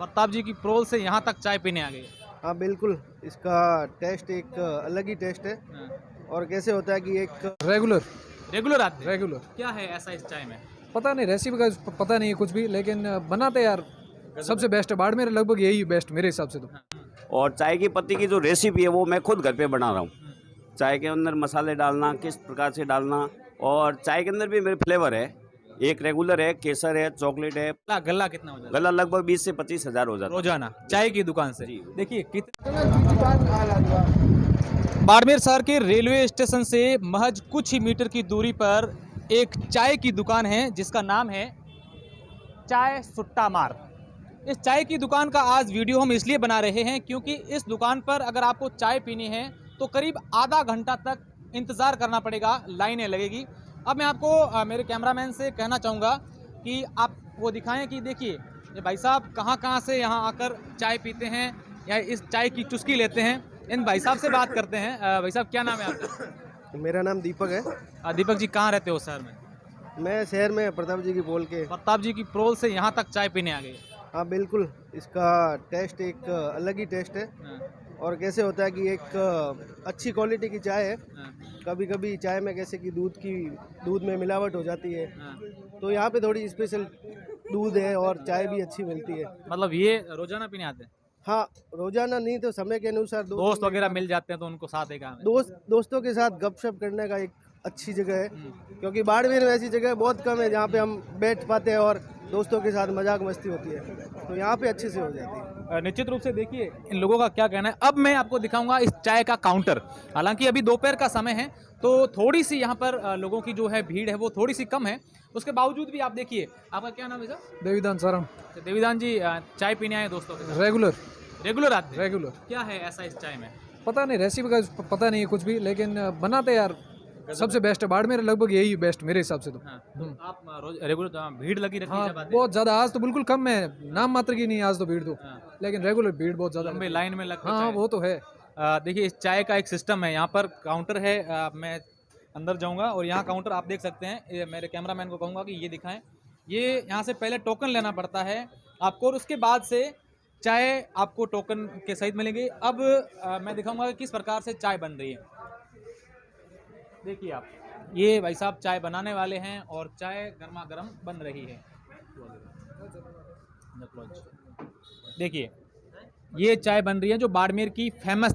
प्रताप जी की प्रोल से यहाँ तक चाय पीने आ गए। हाँ बिल्कुल, इसका टेस्ट एक अलग ही टेस्ट है। और कैसे होता है कि एक रेगुलर रेगुलर आते हैं। रेगुलर क्या है ऐसा इस चाय में? पता नहीं रेसिपी का पता नहीं है कुछ भी, लेकिन बनाते यार सबसे बेस्ट है बाड़मेर, लगभग यही बेस्ट मेरे हिसाब से तो। और चाय की पत्ती की जो रेसिपी है वो मैं खुद घर पे बना रहा हूँ। चाय के अंदर मसाले डालना, किस प्रकार से डालना, और चाय के अंदर भी मेरे फ्लेवर है। एक रेगुलर है, केसर है, चॉकलेट है। गला कितना हो जाता है गला लगभग 20 से 25 हज़ार हो जाता है रोजाना चाय की दुकान से? जी। देखिए बाड़मेर शहर के रेलवे स्टेशन से महज कुछ ही मीटर की दूरी पर एक चाय की दुकान है जिसका नाम है चाय सुट्टा मार। इस चाय की दुकान का आज वीडियो हम इसलिए बना रहे हैं क्योंकि इस दुकान पर अगर आपको चाय पीनी है तो करीब आधा घंटा तक इंतज़ार करना पड़ेगा, लाइनें लगेगी। अब मैं आपको मेरे कैमरामैन से कहना चाहूँगा कि आप वो दिखाएं कि देखिए ये भाई साहब कहाँ से यहाँ आकर चाय पीते हैं या इस चाय की चुस्की लेते हैं। इन भाई साहब से बात करते हैं। भाई साहब क्या नाम है आपका? मेरा नाम दीपक है। दीपक जी कहाँ रहते हो शहर में? मैं शहर में प्रताप जी की बोल के। प्रताप जी की प्रोल से यहाँ तक चाय पीने आ गए। हाँ बिल्कुल, इसका टेस्ट एक अलग ही टेस्ट है। और कैसे होता है कि एक अच्छी क्वालिटी की चाय है। कभी कभी चाय में कैसे कि दूध में मिलावट हो जाती है, तो यहाँ पे थोड़ी स्पेशल दूध है और चाय भी अच्छी मिलती है। मतलब ये रोजाना पीने आते हैं? हाँ, रोजाना नहीं तो समय के अनुसार दोस्त वगैरह मिल जाते हैं तो उनको साथ एक दोस्तों के साथ गपशप करने का एक अच्छी जगह है। क्योंकि बाड़मेर में ऐसी जगह बहुत कम है जहाँ पे हम बैठ पाते हैं और दोस्तों के साथ मजाक मस्ती होती है, तो यहाँ पे अच्छे से हो जाती है। निश्चित रूप से देखिए इन लोगों का क्या कहना है। अब मैं आपको दिखाऊंगा इस चाय का काउंटर। हालांकि अभी दोपहर का समय है तो थोड़ी सी यहाँ पर लोगों की जो है भीड़ है वो थोड़ी सी कम है। उसके बावजूद भी आप देखिए, आपका क्या नाम है सर? देवीदान शरण। देवीदान जी चाय पीने आए दोस्तों के साथ? रेगुलर आते हैं? रेगुलर। क्या है ऐसा इस चाय में? पता नहीं रेसिपी का पता नहीं है कुछ भी, लेकिन बनाते यार सबसे बेस्ट है बाड़मेर, लगभग यही बेस्ट मेरे हिसाब से तो। तो आप रेगुलर भीड़ लगी रहती है? हाँ बहुत ज़्यादा, आज तो बिल्कुल कम है, नाम मात्र की नहीं आज तो भीड़ तो, लेकिन रेगुलर भीड़ बहुत ज़्यादा लंबे लाइन में लग। हाँ वो तो है। देखिए इस चाय का एक सिस्टम है, यहाँ पर काउंटर है। मैं अंदर जाऊँगा और यहाँ काउंटर आप देख सकते हैं। मेरे कैमरामैन को कहूँगा कि ये दिखाएं। ये यहाँ से पहले टोकन लेना पड़ता है आपको और उसके बाद से चाय आपको टोकन के सहित मिलेंगे। अब मैं दिखाऊंगा कि किस प्रकार से चाय बन रही है। देखिए आप, ये भाई साहब चाय बनाने वाले हैं और चाय गर्मा गर्म बन रही है। देखिए ये चाय बन रही है जो बाड़मेर की फेमस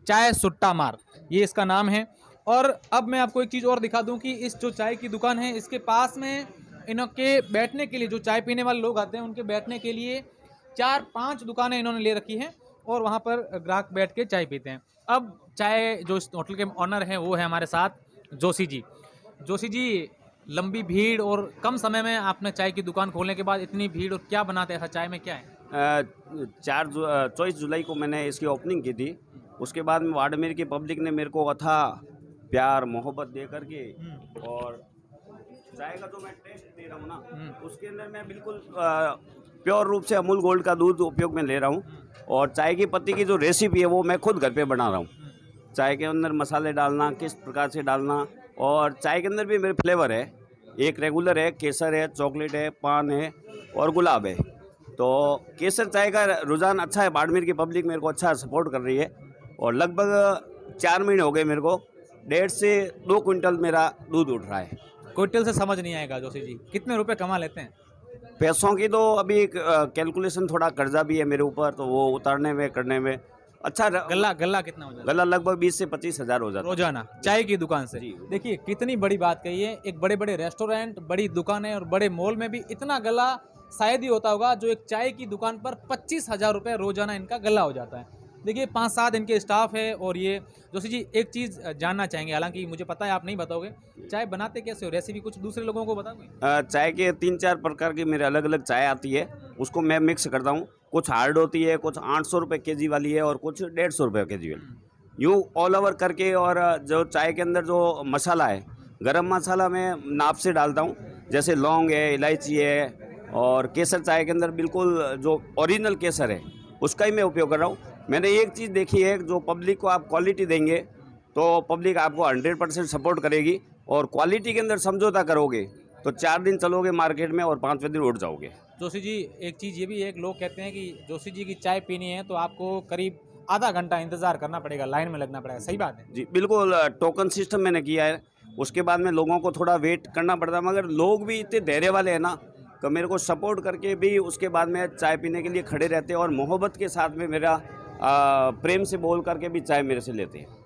चाय सुट्टा मार, ये इसका नाम है। और अब मैं आपको एक चीज़ और दिखा दूं कि इस जो चाय की दुकान है इसके पास में इनके बैठने के लिए, जो चाय पीने वाले लोग आते हैं उनके बैठने के लिए 4-5 दुकानें इन्होंने ले रखी हैं और वहाँ पर ग्राहक बैठ के चाय पीते हैं। अब चाय जो इस होटल के ऑनर हैं वो है हमारे साथ जोशी जी। जोशी जी, लंबी भीड़ और कम समय में आपने चाय की दुकान खोलने के बाद इतनी भीड़, और क्या बनाते हैं ऐसा चाय में, क्या है? 24 जुलाई को मैंने इसकी ओपनिंग की थी। उसके बाद में बाड़मेर की पब्लिक ने मेरे को अथाह प्यार मोहब्बत दे करके, और चाय का जो मैं टेस्ट दे रहा हूँ ना उसके अंदर मैं बिल्कुल प्योर रूप से अमूल गोल्ड का दूध उपयोग में ले रहा हूँ। और चाय की पत्ती की जो रेसिपी है वो मैं खुद घर पे बना रहा हूँ। चाय के अंदर मसाले डालना, किस प्रकार से डालना, और चाय के अंदर भी मेरे फ्लेवर है। एक रेगुलर है, केसर है, चॉकलेट है, पान है और गुलाब है। तो केसर चाय का रुझान अच्छा है, बाड़मेर की पब्लिक मेरे को अच्छा सपोर्ट कर रही है। और लगभग 4 महीने हो गए मेरे को 1.5 से 2 क्विंटल मेरा दूध उठ रहा है। क्विंटल से समझ नहीं आएगा जोशी जी, कितने रुपए कमा लेते हैं? पैसों की तो अभी कैलकुलेशन, थोड़ा कर्जा भी है मेरे ऊपर, तो वो उतारने में करने में अच्छा। गला कितना हो जाता है? गला लगभग 20 से 25 हज़ार हो जाता है रोजाना चाय की दुकान से। देखिए कितनी बड़ी बात कही है। एक बड़े बड़े रेस्टोरेंट, बड़ी दुकानें और बड़े मॉल में भी इतना गला शायद ही होता होगा जो एक चाय की दुकान पर 25,000 रुपये रोजाना इनका गला हो जाता है। देखिए 5-7 इनके स्टाफ है। और ये जोशी जी एक चीज़ जानना चाहेंगे, हालांकि मुझे पता है आप नहीं बताओगे, चाय बनाते कैसे हो, रेसिपी कुछ दूसरे लोगों को बताओगे? चाय के 3-4 प्रकार की मेरे अलग अलग चाय आती है, उसको मैं मिक्स करता हूँ। कुछ हार्ड होती है, कुछ 800 रुपये केजी वाली है और कुछ 150 रुपये केजी वाली, यूँ ऑल ओवर करके। और जो चाय के अंदर जो मसाला है, गरम मसाला मैं नाप से डालता हूँ, जैसे लौंग है, इलायची है, और केसर चाय के अंदर बिल्कुल जो ओरिजिनल केसर है उसका ही मैं उपयोग कर रहा हूँ। मैंने एक चीज़ देखी है, जो पब्लिक को आप क्वालिटी देंगे तो पब्लिक आपको 100% सपोर्ट करेगी। और क्वालिटी के अंदर समझौता करोगे तो 4 दिन चलोगे मार्केट में और 5वें दिन उठ जाओगे। जोशी जी, एक चीज़ ये भी है कि लोग कहते हैं कि जोशी जी की चाय पीनी है तो आपको करीब आधा घंटा इंतज़ार करना पड़ेगा, लाइन में लगना पड़ेगा, सही बात है? जी बिल्कुल, टोकन सिस्टम मैंने किया है। उसके बाद में लोगों को थोड़ा वेट करना पड़ता है, मगर लोग भी इतने धैर्य वाले हैं ना कि मेरे को सपोर्ट करके भी उसके बाद में चाय पीने के लिए खड़े रहते हैं और मोहब्बत के साथ में मेरा प्रेम से बोल करके भी चाय मेरे से लेते हैं।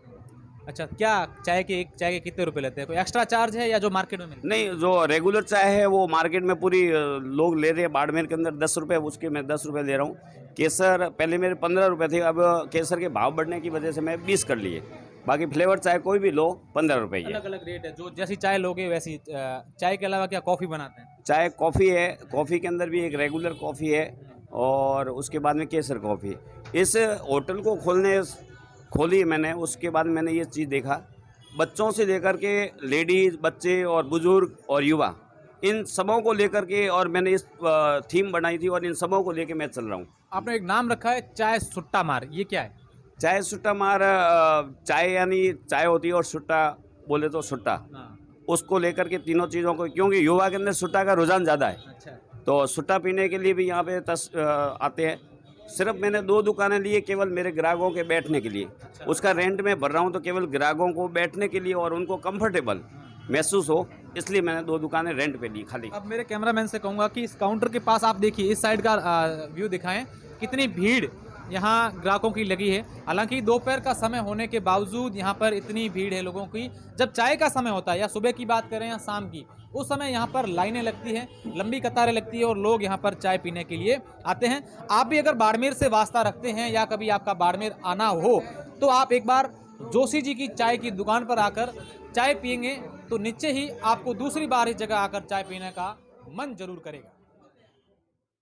अच्छा, क्या चाय के कितने रुपए लेते हैं? कोई एक्स्ट्रा चार्ज है या जो मार्केट में मिलता नहीं, जो रेगुलर चाय है वो मार्केट में पूरी लोग ले रहे हैं। बाड़मेर के अंदर 10 रुपये, उसके मैं 10 रुपये ले रहा हूँ। केसर पहले मेरे 15 रुपये थे, अब केसर के भाव बढ़ने की वजह से मैं 20 कर लिए। बाकी फ्लेवर चाय कोई भी लो 15 रुपये ही है? है। अलग अलग रेट है, जो जैसी चाय लोगे वैसी। चाय के अलावा क्या कॉफ़ी बनाते हैं? चाय कॉफ़ी है, कॉफ़ी के अंदर भी एक रेगुलर कॉफ़ी है और उसके बाद में केसर कॉफ़ी। इस होटल को खोली मैंने, उसके बाद मैंने ये चीज़ देखा, बच्चों से लेकर के लेडीज़, बच्चे और बुज़ुर्ग और युवा, इन सबों को लेकर के, और मैंने इस थीम बनाई थी और इन सबों को लेके मैं चल रहा हूँ। आपने एक नाम रखा है चाय सुट्टा मार, ये क्या है? चाय सुट्टा मार, चाय यानी चाय होती है और सुट्टा बोले तो सुट्टा, उसको लेकर के तीनों चीज़ों को, क्योंकि युवा के अंदर सुट्टा का रुझान ज़्यादा है, अच्छा, तो सुट्टा पीने के लिए भी यहाँ पे आते हैं। सिर्फ मैंने 2 दुकानें ली है केवल मेरे ग्राहकों के बैठने के लिए। उसका रेंट मैं भर रहा हूँ तो केवल ग्राहकों को बैठने के लिए और उनको कंफर्टेबल महसूस हो, इसलिए मैंने 2 दुकानें रेंट पे ली खाली। अब मेरे कैमरामैन से कहूँगा कि इस काउंटर के पास आप देखिए, इस साइड का व्यू दिखाएं, कितनी भीड़ यहाँ ग्राहकों की लगी है। हालांकि दोपहर का समय होने के बावजूद यहाँ पर इतनी भीड़ है लोगों की। जब चाय का समय होता है, या सुबह की बात करें या शाम की, उस समय यहाँ पर लाइनें लगती हैं, लंबी कतारें लगती है और लोग यहाँ पर चाय पीने के लिए आते हैं। आप भी अगर बाड़मेर से वास्ता रखते हैं या कभी आपका बाड़मेर आना हो तो आप एक बार जोशी जी की चाय की दुकान पर आकर चाय पियेंगे तो निश्चय ही आपको दूसरी बार इस जगह आकर चाय पीने का मन जरूर करेगा।